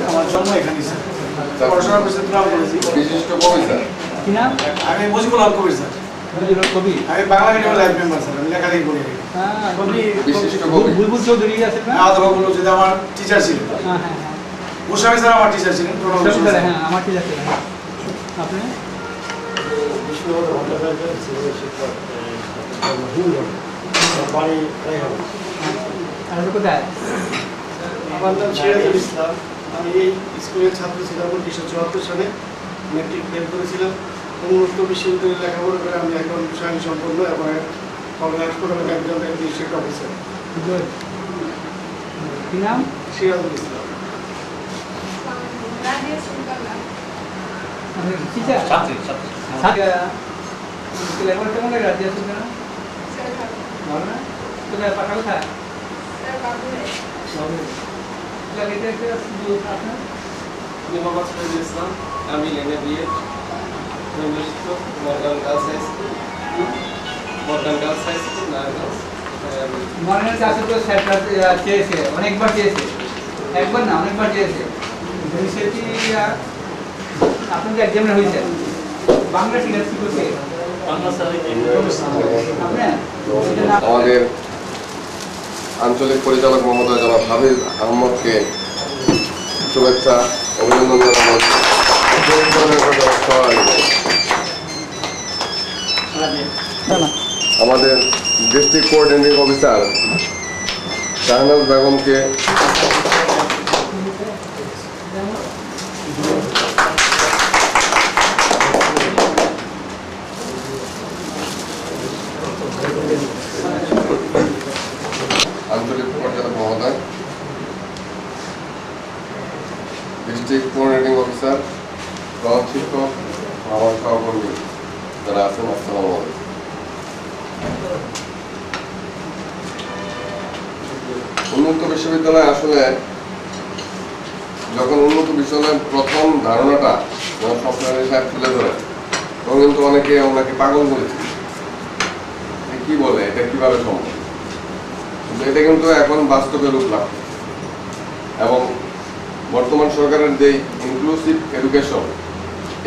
আমার জন্ম এখানে স্যার, পড়াশোনা করছি তুলাম করেছি। বিশিষ্ট কবি স্যার কি নাম? আমি মুজিবুল হক কবির স্যার। কবি? আমি বাংলা মিডিয়ামের লাইফ মেম্বার স্যার, আমি লেখালেখি করি। হ্যাঁ, কবি বিশিষ্ট কবি বুলবুল চৌধুরী আছে না? আদবাবুল যদি আমার টিচার ছিলেন, হ্যাঁ হ্যাঁ হ্যাঁ, গোস্বামী স্যার আমার টিচার ছিলেন। হ্যাঁ আমার ঠিক আছে। আপনি? আর কোথায়? আমার নাম সিরাজুল ইসলাম। আমি এই স্কুলের ছাত্র ছিলাম। 1974 সালে ম্যাট্রিক ফেল করেছিলাম। উন্মুক্ত বিশ্ববিদ্যালয়ে লেখাপড়া করে আমি এখন স্বয়ং সম্পন্ন এবং একজন শিক্ষক অফিসার। কি নাম? সিরাজুল ইসলাম। কেমন লাগে রাজিয়া সুলতানা? ভালো না? কোথায় পাঠা কোথায়? আমি লেনে বিয়ে modern girls high school, modern চাষে তো চেয়েছে, অনেকবার চেয়েছে, একবার না অনেকবার চেয়েছে। সেটি আপনি যে এক্সামিনার হয়েছে বাংলা ঠিক আছে, কি করছে আমাদের আঞ্চলিক পরিচালক মহোদয় জনাব হাফিজ আহমদকে শুভেচ্ছা অভিনন্দন জানানো। আমাদের ডিস্ট্রিক্ট কোঅর্ডিনেটিং অফিসার শাহনাজ বেগমকে আঞ্চলিক পরিচালক মহোদয়, ডিস্ট্রিক্ট কোঅর্ডিনেটিং অফিসার, প্রধান শিক্ষক, আমার সহকর্মী যারা আছেন, আসসালামু আলাইকুম। উন্মুক্ত বিশ্ববিদ্যালয় আসলে যখন উন্মুক্ত বিশ্ববিদ্যালয়ের প্রথম ধারণাটা যখন সফটওয়্যার সাহেব তুলে ধরেন তখন কিন্তু অনেকে ওনাকে পাগল বলেছে, কি বলে এটা কিভাবে সম্ভব। কিন্তু এটা কিন্তু এখন বাস্তবে রূপ লাভ, এবং বর্তমান সরকারের যে ইনক্লুসিভ এডুকেশন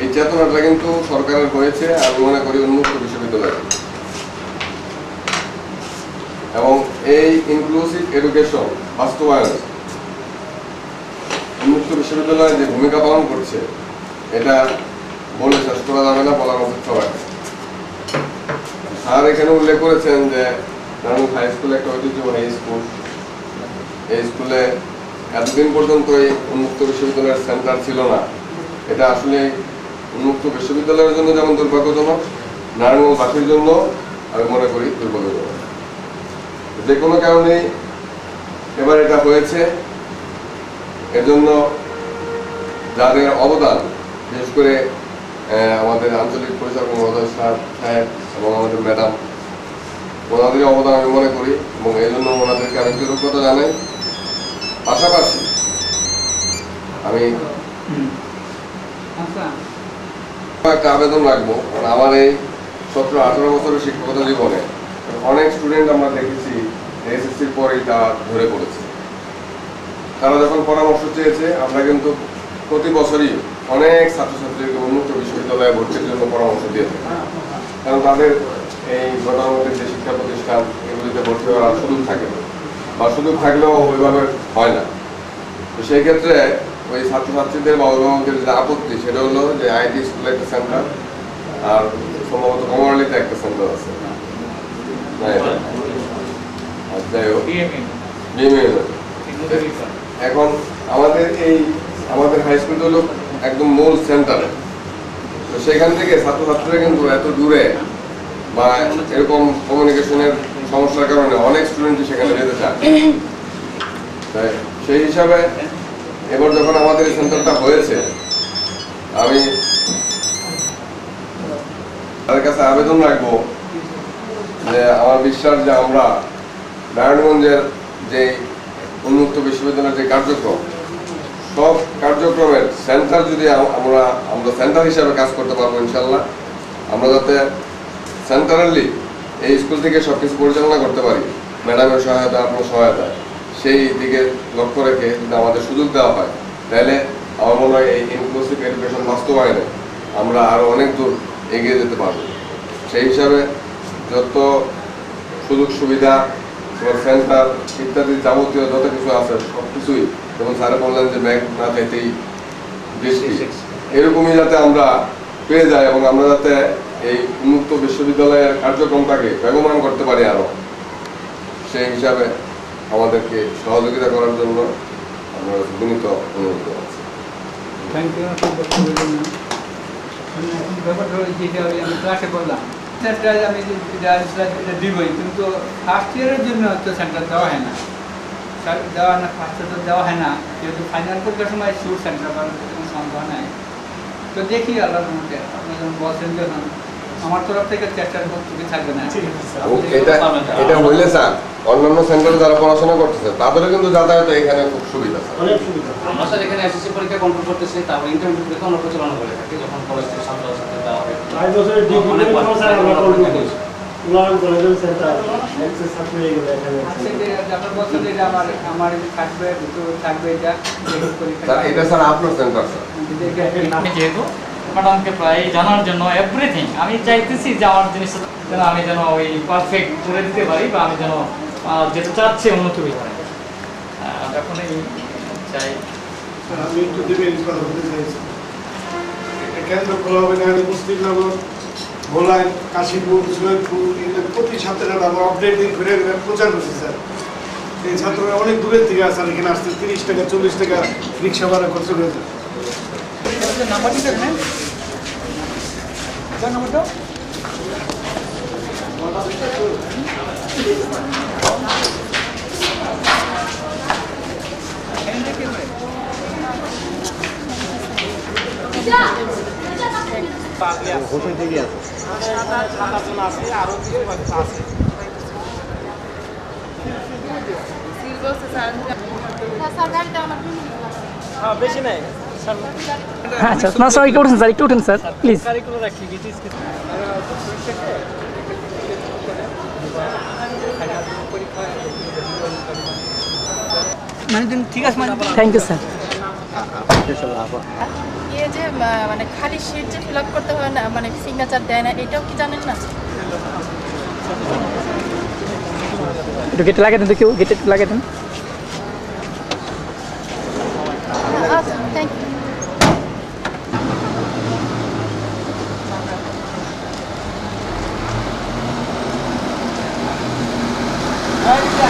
এই চেতনাটা কিন্তু সরকারের হয়েছে আমি মনে করি উন্মুক্ত বিশ্ববিদ্যালয়ে। এবং এই ইনক্লুসিভ এডুকেশন বাস্তবায়ন উন্মুক্ত বিশ্ববিদ্যালয়ে যে ভূমিকা পালন করছে এটা বলে শেষ করা যাবে না, বলার অপেক্ষা রাখে। স্যার এখানে উল্লেখ করেছেন যে নারায়ণ হাই স্কুল একটা ঐতিহ্যবাহী স্কুল, এই স্কুলে এতদিন পর্যন্ত এই উন্মুক্ত বিশ্ববিদ্যালয়ের সেন্টার ছিল না। এটা আসলে উন্মুক্ত বিশ্ববিদ্যালয়ের জন্য যেমন দুর্ভাগ্যজনক, নারায়ণগঞ্জবাসীর জন্য আমি মনে করি দুর্ভাগ্যজনক। যে কোনো কারণে এবার এটা হয়েছে, এজন্য যাদের অবদান, বিশেষ করে আমাদের আঞ্চলিক পরিচালক মহোদয় সাহেব এবং আমাদের ম্যাডাম, ওনাদের অবদান আমি মনে করি এবং এই জন্য ওনাদেরকে আমি কৃতজ্ঞতা জানাই। পাশাপাশি আমি একটা আবেদন রাখবো, কারণ আমার এই 17-18 বছরের শিক্ষকতা জীবনে অনেক স্টুডেন্ট আমরা দেখেছি এসএসসির পরেই তা ধরে পড়েছে। তারা যখন পরামর্শ চেয়েছে আমরা কিন্তু প্রতি বছরই অনেক ছাত্রছাত্রীকে উন্মুক্ত বিশ্ববিদ্যালয়ে ভর্তির জন্য পরামর্শ দিয়ে থাকি, কারণ তাদের এই গতানুগতিক যে শিক্ষা প্রতিষ্ঠান এগুলিতে ভর্তি হওয়ার সুযোগ থাকে বা সুযোগ থাকলেও ওইভাবে হয় না। তো সেই ক্ষেত্রে ওই ছাত্রছাত্রীদের বা অভিভাবকদের যে আপত্তি সেটা হলো যে আইটি স্কুলে একটা সেন্টার আর সম্ভবত কমরলিতে একটা সেন্টার আছে, এখন আমাদের হাই স্কুল হলো একদম মূল সেন্টারে। তো সেখান থেকে ছাত্রছাত্রীরা কিন্তু এত দূরে বা এরকম কমিউনিকেশনের সমস্যার কারণে অনেক স্টুডেন্টই সেখানে যেতে চায়। সেই হিসাবে এবার যখন আমাদের এই সেন্টারটা হয়েছে, আমি তাদের কাছে আবেদন রাখবো যে আমার বিশ্বাস যে আমরা নারায়ণগঞ্জের যে উন্মুক্ত বিশ্ববিদ্যালয়ের যে কার্যক্রম, সব কার্যক্রমের সেন্টার যদি আমরা সেন্টার হিসাবে কাজ করতে পারবো ইনশাল্লাহ। আমরা যাতে সেন্টারালি এই স্কুল থেকে সবকিছু পরিচালনা করতে পারি, ম্যাডামের সহায়তা, আপনার সহায়তা, সেই দিকে লক্ষ্য রেখে যদি আমাদের সুযোগ দেওয়া হয়, তাহলে আমার মনে হয় এই ইনক্লুসিভ এডুকেশন বাস্তবায়নে আমরা আরও অনেক দূর এগিয়ে যেতে পারব। সেই হিসাবে যত সুযোগ সুবিধা, সেন্টার ইত্যাদি যাবতীয় যত কিছু আছে সব কিছুই, যেমন স্যারে বললেন যে ব্যাংক না চাইতেই বৃষ্টি, এরকমই যাতে আমরা পেয়ে যাই এবং আমরা যাতে এই উন্মুক্ত বিশ্ববিদ্যালয়ের কার্যক্রমটাকে বেগবান করতে পারি আরও, সেই হিসাবে আমাদেরকে সহযোগিতা করার জন্য আমরা বিনীত অনুরোধ করছি। থ্যাংক ইউ বক্তব্যের জন্য। এখন ব্যাপারটা হলো যেটা আমি ক্লাসে বললাম, সেন্টার আমি এটা দিবই, কিন্তু ফার্স্ট ইয়ারের জন্য হয়তো সেন্টার দেওয়া হয় না, দেওয়া হয় না, ফার্স্ট ইয়ার দেওয়া হয় না, যেহেতু ফাইনাল পরীক্ষার সময় শিওর সেন্টার পাওয়ার কোনো সম্ভব নাই। তো দেখি আল্লাহর মধ্যে আপনি যখন বলছেন যখন আমার তরফ থেকে চেষ্টার বক্তব্য থাকবে না। এটা হইলে স্যার অন্যান্য সেন্টারে যারা পড়াশোনা করতেছে তাদেরও কিন্তু যাতায়াত এখানে খুব সুবিধা, অনেক সুবিধা। আমরা স্যার এখানে এসএসসি পরীক্ষা কন্ট্রোল করতেছি, তারপর ইন্টারভিউ পরীক্ষা আমরা পরিচালনা করে থাকি, যখন কলেজ থেকে ছাত্রছাত্রীদের দেওয়া হয়। 5 বছরের ডিগ্রি স্যার আমরা কন্ট্রোল করি। উলান কলেজের সেন্টার অ্যাক্সেস সাপ্লাই এগুলো এখানে আছে। আপনার বছর এটা আমার থাকবে, ভিতরে থাকবে এটা স্যার এটা স্যার আপনার সেন্টার স্যার। আমি যেহেতু ম্যাডামকে প্রায় জানার জন্য এভরিথিং আমি চাইতেছি যে আমার জিনিসটা যেন আমি যেন ওই পারফেক্ট করে দিতে পারি, বা আমি যেন যেটা চাচ্ছি উন্নত হতে পারি, তখনই চাই। আমি একটু দেবেন কথা বলতে চাইছি। এটা কেন্দ্র খোলা হবে না, মুসলিমনগর, ভোলায়, কাশীপুর, সৈয়দপুর, এগুলো প্রতি সপ্তাহে আমরা আপডেট ঘুরে ঘুরে প্রচার করছি স্যার। এই ছাত্ররা অনেক দূরের থেকে আসে, এখানে আসতে 30 টাকা 40 টাকা রিক্সা ভাড়া খরচ করে যায়। নাম্বারটি দেবেন, নাম্বারটা বেশি নাই আচ্ছা না স্যার, একটু উঠেন স্যার, একটু উঠেন স্যার প্লিজ। মানে ঠিক আছে, থ্যাংক ইউ স্যার। ইয়ে যে মানে খালি শিট যে ফিল আপ করতে হয় না, মানে সিগনেচার দেয় না, এটাও কি জানেন না? একটু গেটে লাগিয়ে দেন, তো কেউ গেটে একটু লাগিয়ে দেন। আচ্ছা, থ্যাংক ইউ। হ্যাঁ